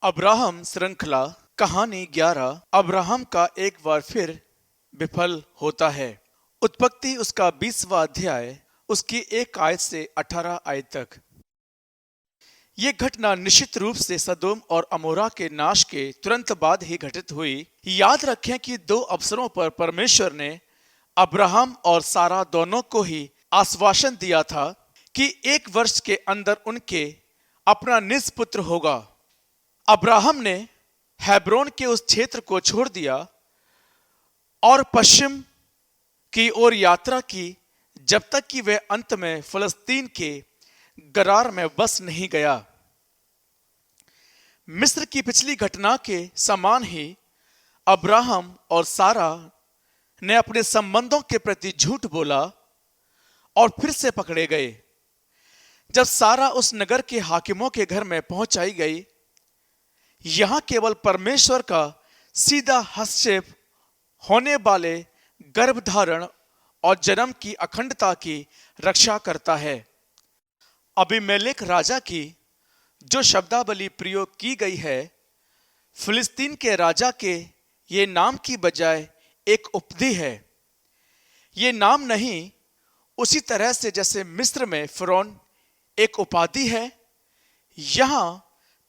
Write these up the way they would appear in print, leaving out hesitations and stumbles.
Abraham श्रृंखला कहानी 11। Abraham का एक बार फिर विफल होता है। उत्पत्ति उसका 20वां अध्याय उसकी 1 आयत से 18 आयत तक। ये घटना निश्चित रूप से सदोम और अमोरा के नाश के तुरंत बाद ही घटित हुई। याद रखें कि 2 अवसरों पर परमेश्वर ने अब्राहम और सारा दोनों को ही आश्वासन दिया था कि 1 वर्ष के अंदर उनके अपना निजपुत्र होगा। अब्राहम ने हेब्रोन के उस क्षेत्र को छोड़ दिया और पश्चिम की ओर यात्रा की जब तक कि वह अंत में फिलिस्तीन के गरार में बस नहीं गया। मिस्र की पिछली घटना के समान ही अब्राहम और सारा ने अपने संबंधों के प्रति झूठ बोला और फिर से पकड़े गए। जब सारा उस नगर के हाकिमों के घर में पहुंचाई गई, यहां केवल परमेश्वर का सीधा हस्तक्षेप होने वाले गर्भधारण और जन्म की अखंडता की रक्षा करता है। अबीमेलेक राजा की जो शब्दावली प्रयोग की गई है, फिलिस्तीन के राजा के ये नाम की बजाय एक उपाधि है। ये नाम नहीं, उसी तरह से जैसे मिस्र में फिरौन एक उपाधि है, यहां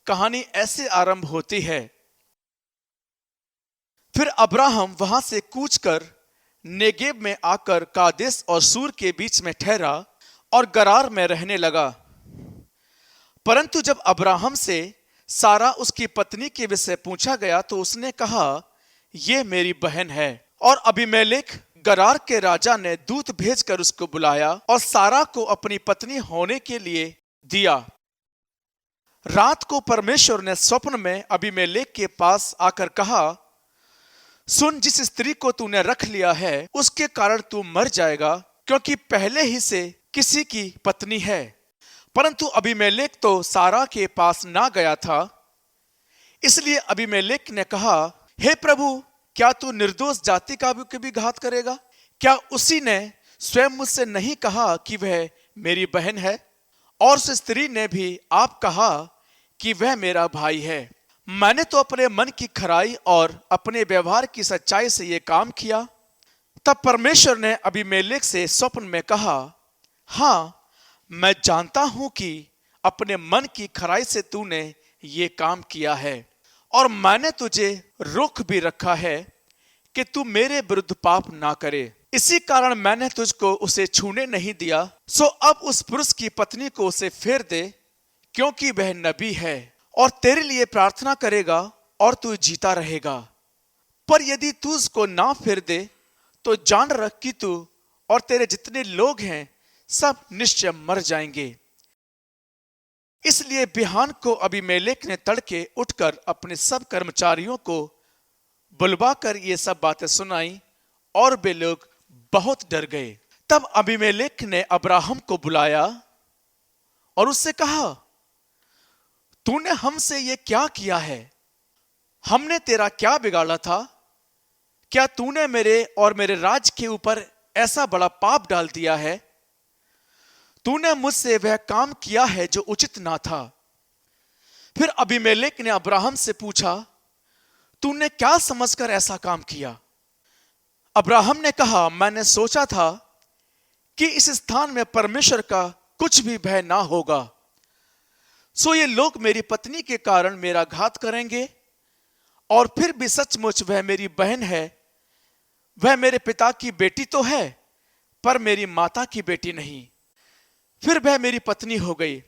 कहानी ऐसे आरंभ होती है। फिर अब्राहम वहां से कूच कर नेगेब में आकर कादेश और सूर के बीच में ठहरा और गरार में रहने लगा। परंतु जब अब्राहम से सारा उसकी पत्नी के विषय पूछा गया तो उसने कहा, ये मेरी बहन है। और अबीमेलेक गरार के राजा ने दूत भेजकर उसको बुलाया और सारा को अपनी पत्नी होने के लिए दिया। रात को परमेश्वर ने स्वप्न में अबीमेलेक के पास आकर कहा, सुन, जिस स्त्री को तूने रख लिया है उसके कारण तू मर जाएगा, क्योंकि पहले ही से किसी की पत्नी है। परंतु अबीमेलेक तो सारा के पास ना गया था। इसलिए अबीमेलेक ने कहा, हे प्रभु, क्या तू निर्दोष जाति का भी घात करेगा? क्या उसी ने स्वयं मुझसे नहीं कहा कि वह मेरी बहन है? और उस स्त्री ने भी आप कहा कि वह मेरा भाई है। मैंने तो अपने मन की खराई और अपने व्यवहार की सच्चाई से यह काम किया। तब परमेश्वर ने अबीमेलेक से स्वप्न में कहा, हां, मैं जानता हूं कि अपने मन की खराई से तूने ये काम किया है, और मैंने तुझे रोक भी रखा है कि तू मेरे विरुद्ध पाप ना करे। इसी कारण मैंने तुझको उसे छूने नहीं दिया। सो अब उस पुरुष की पत्नी को उसे फेर दे, क्योंकि वह नबी है और तेरे लिए प्रार्थना करेगा और तू जीता रहेगा। पर यदि तू उसको ना फेर दे तो जान रख कि तू और तेरे जितने लोग हैं सब निश्चय मर जाएंगे। इसलिए बिहान को अबीमेलेक ने तड़के उठकर अपने सब कर्मचारियों को बुलवाकर ये सब बातें सुनाई और वे लोग बहुत डर गए। तब अबीमेलेक ने अब्राहम को बुलाया और उससे कहा, तूने हमसे ये क्या किया है? हमने तेरा क्या बिगाड़ा था? क्या तूने मेरे और मेरे राज के ऊपर ऐसा बड़ा पाप डाल दिया है? तूने मुझसे वह काम किया है जो उचित ना था। फिर अबीमेलेक ने अब्राहम से पूछा, तूने क्या समझकर ऐसा काम किया? अब्राहम ने कहा, मैंने सोचा था कि इस स्थान में परमेश्वर का कुछ भी भय ना होगा, सो ये लोग मेरी पत्नी के कारण मेरा घात करेंगे, और फिर भी सचमुच वह मेरी बहन है। वह मेरे पिता की बेटी तो है, पर मेरी माता की बेटी नहीं। फिर वह मेरी पत्नी हो गई।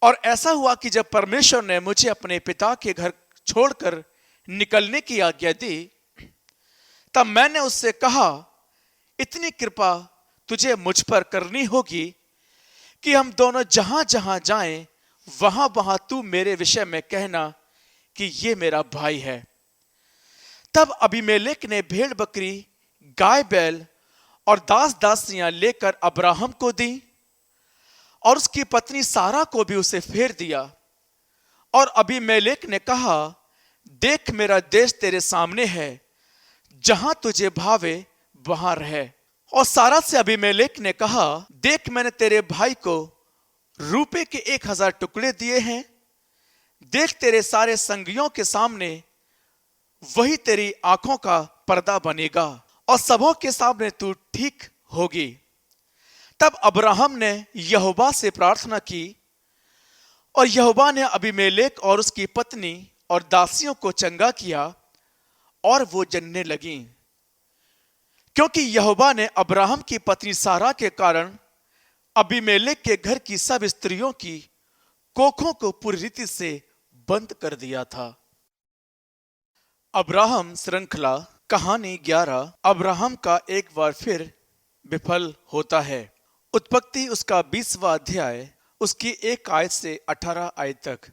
और ऐसा हुआ कि जब परमेश्वर ने मुझे अपने पिता के घर छोड़कर निकलने की आज्ञा दी, तब मैंने उससे कहा, इतनी कृपा तुझे मुझ पर करनी होगी कि हम दोनों जहां जहां जाएं वहां वहां तू मेरे विषय में कहना कि ये मेरा भाई है। तब अबीमेलेक ने भेड़ बकरी, गाय बैल और दास दासियां लेकर अब्राहम को दी और उसकी पत्नी सारा को भी उसे फेर दिया। और अबीमेलेक ने कहा, देख, मेरा देश तेरे सामने है, जहां तुझे भावे वहां रहे। और सारा से अबीमेलेक ने कहा, देख, मैंने तेरे भाई को रूपे के 1000 टुकड़े दिए हैं, देख तेरे सारे संगियों के सामने वही तेरी आंखों का पर्दा बनेगा और सबों के सामने तू ठीक होगी। तब अब्राहम ने यहोवा से प्रार्थना की और यहोवा ने अबीमेलेक और उसकी पत्नी और दासियों को चंगा किया और वो जनने लगी, क्योंकि यहोवा ने अब्राहम की पत्नी सारा के कारण अबीमेलेक के घर की सब स्त्रियों की कोखों को पूरी रीति से बंद कर दिया था। अब्राहम श्रृंखला कहानी 11 अब्राहम का एक बार फिर विफल होता है। उत्पत्ति उसका 20वां अध्याय उसकी 1 आयत से 18 आयत तक।